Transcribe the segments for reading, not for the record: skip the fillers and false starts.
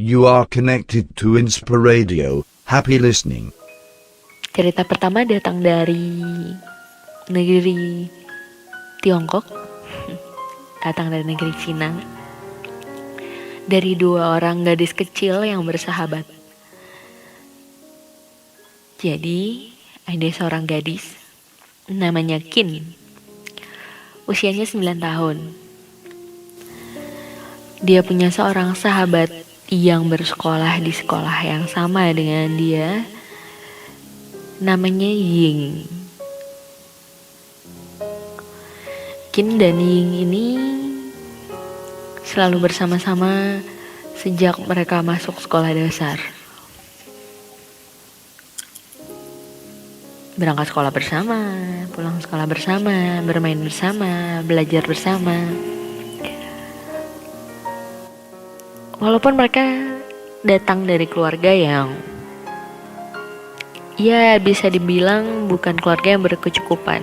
You are connected to Inspiradio. Happy listening. Cerita pertama datang dari negeri Tiongkok, datang dari negeri Cina, dari dua orang gadis kecil yang bersahabat. Jadi, ada seorang gadis, namanya Qin, usianya 9 tahun. Dia punya seorang sahabat yang bersekolah di sekolah yang sama dengan dia, namanya Ying. Qin dan Ying ini selalu bersama-sama sejak mereka masuk sekolah dasar. Berangkat sekolah bersama, pulang sekolah bersama, bermain bersama, belajar bersama. Walaupun mereka datang dari keluarga yang ya bisa dibilang bukan keluarga yang berkecukupan,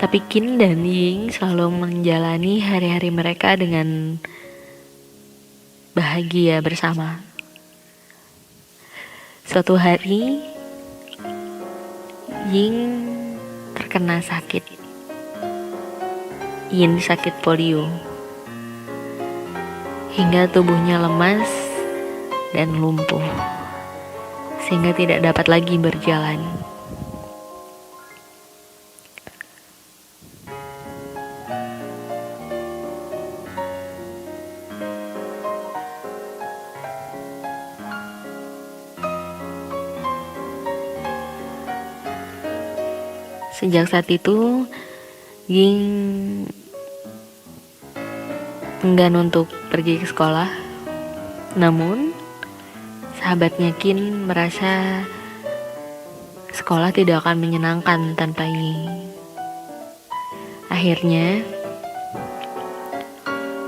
tapi Qin dan Ying selalu menjalani hari-hari mereka dengan bahagia bersama. Suatu hari, Ying terkena sakit. Ying sakit polio, hingga tubuhnya lemas dan lumpuh, sehingga tidak dapat lagi berjalan. Sejak saat itu, Ying enggan untuk pergi ke sekolah. Namun, sahabatnya Qin merasa sekolah tidak akan menyenangkan tanpa Ying. Akhirnya,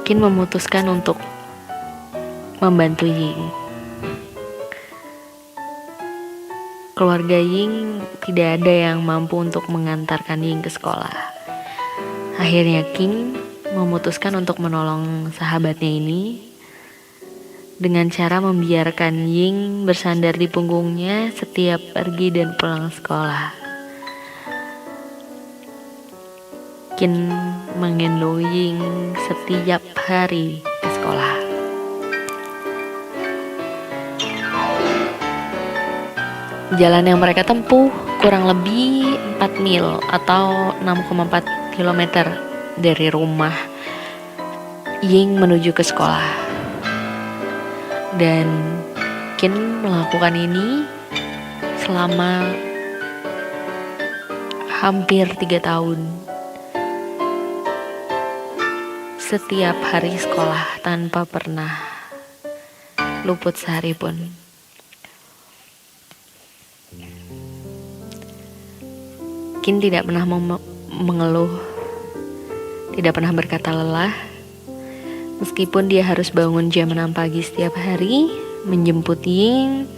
Qin memutuskan untuk membantu Ying. Keluarga Ying tidak ada yang mampu untuk mengantarkan Ying ke sekolah. Akhirnya Qin memutuskan untuk menolong sahabatnya ini dengan cara membiarkan Ying bersandar di punggungnya setiap pergi dan pulang sekolah. Qin menggendong Ying setiap hari ke sekolah. Jalan yang mereka tempuh kurang lebih 4 mil atau 6,4 km dari rumah Ying menuju ke sekolah. Dan Qin melakukan ini selama hampir 3 tahun. Setiap hari sekolah tanpa pernah luput sehari pun. Qin tidak pernah mengeluh, tidak pernah berkata lelah, meskipun dia harus bangun jam 6 pagi setiap hari, menjemput Ying,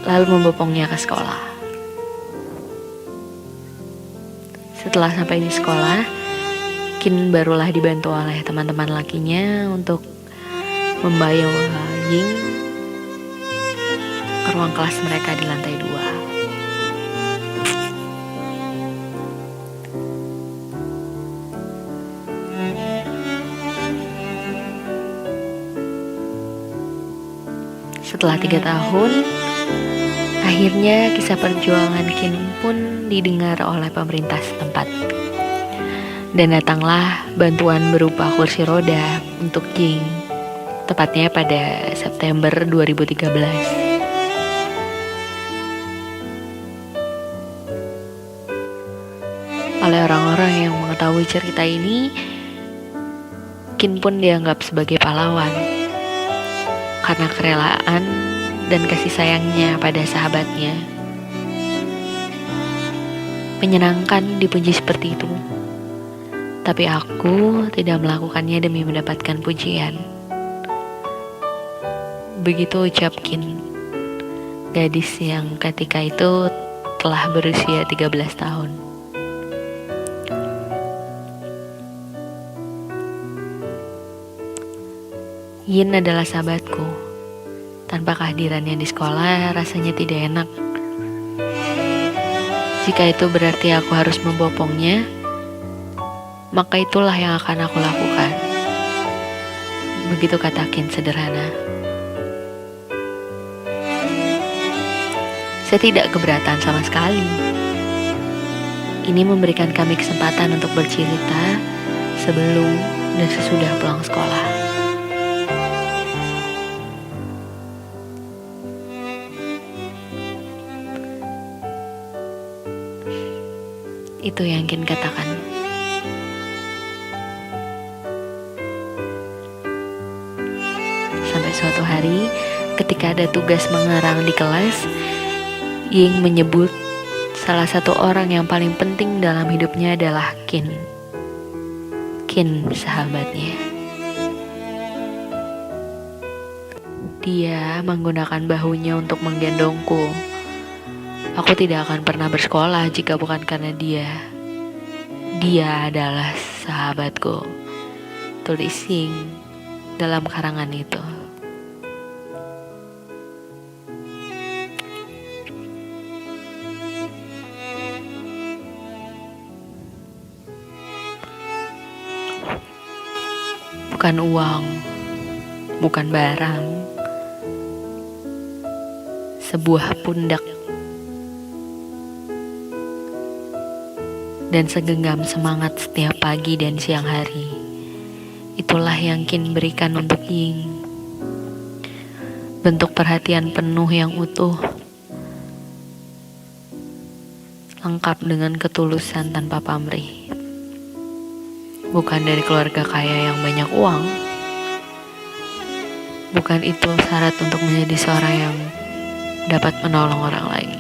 lalu membopongnya ke sekolah. Setelah sampai di sekolah, Qin barulah dibantu oleh teman-teman lakinya untuk membawa Ying ke ruang kelas mereka di lantai 2. Setelah 3 tahun, akhirnya kisah perjuangan Qin pun didengar oleh pemerintah setempat. Dan datanglah bantuan berupa kursi roda untuk Ying, tepatnya pada September 2013. Oleh orang-orang yang mengetahui cerita ini, Qin pun dianggap sebagai pahlawan karena kerelaan dan kasih sayangnya pada sahabatnya. Menyenangkan dipuji seperti itu, tapi aku tidak melakukannya demi mendapatkan pujian. Begitu ucap Qin, gadis yang ketika itu telah berusia 13 tahun. Yin adalah sahabatku. Tanpa kehadirannya di sekolah, rasanya tidak enak. Jika itu berarti aku harus membopongnya, maka itulah yang akan aku lakukan. Begitu kata Kin sederhana. Saya tidak keberatan sama sekali. Ini memberikan kami kesempatan untuk bercerita sebelum dan sesudah pulang sekolah. Itu yang Kin katakan. Sampai suatu hari, ketika ada tugas mengarang di kelas, Ying menyebut salah satu orang yang paling penting dalam hidupnya adalah Kin. Kin sahabatnya. Dia menggunakan bahunya untuk menggendongku. Aku tidak akan pernah bersekolah jika bukan karena dia. Dia adalah sahabatku, tulis Ying dalam karangan itu. Bukan uang, bukan barang, sebuah pundak dan segenggam semangat setiap pagi dan siang hari. Itulah yang Kin berikan untuk Ying. Bentuk perhatian penuh yang utuh, lengkap dengan ketulusan tanpa pamrih. Bukan dari keluarga kaya yang banyak uang. Bukan itu syarat untuk menjadi seorang yang dapat menolong orang lain.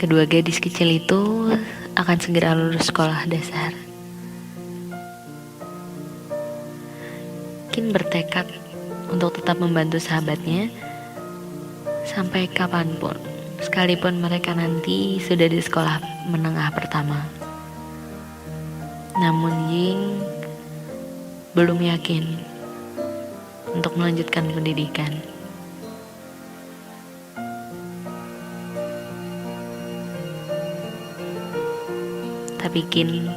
Kedua gadis kecil itu akan segera lulus sekolah dasar. Kin bertekad untuk tetap membantu sahabatnya sampai kapanpun, sekalipun mereka nanti sudah di sekolah menengah pertama. Namun Ying belum yakin untuk melanjutkan pendidikan. Tapi Kin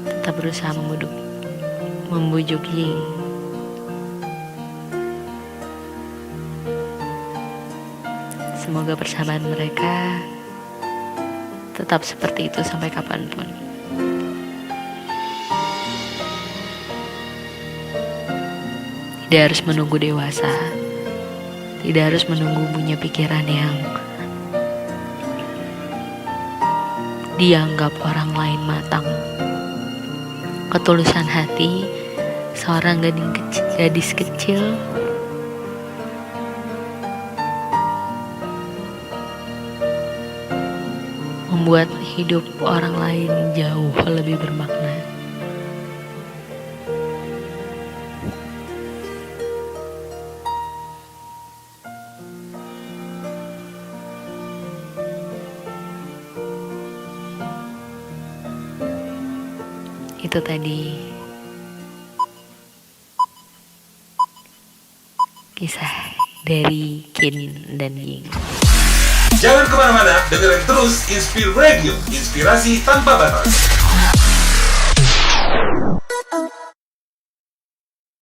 tetap berusaha membujuk Ying. Semoga persahabatan mereka tetap seperti itu sampai kapanpun. Tidak harus menunggu dewasa, tidak harus menunggu punya pikiran yang dianggap orang lain matang. Ketulusan hati seorang gadis kecil membuat hidup orang lain jauh lebih bermakna. Itu tadi kisah dari Kin dan Ying. Jangan kemana-mana, dengerin terus Inspire Radio, inspirasi tanpa batas.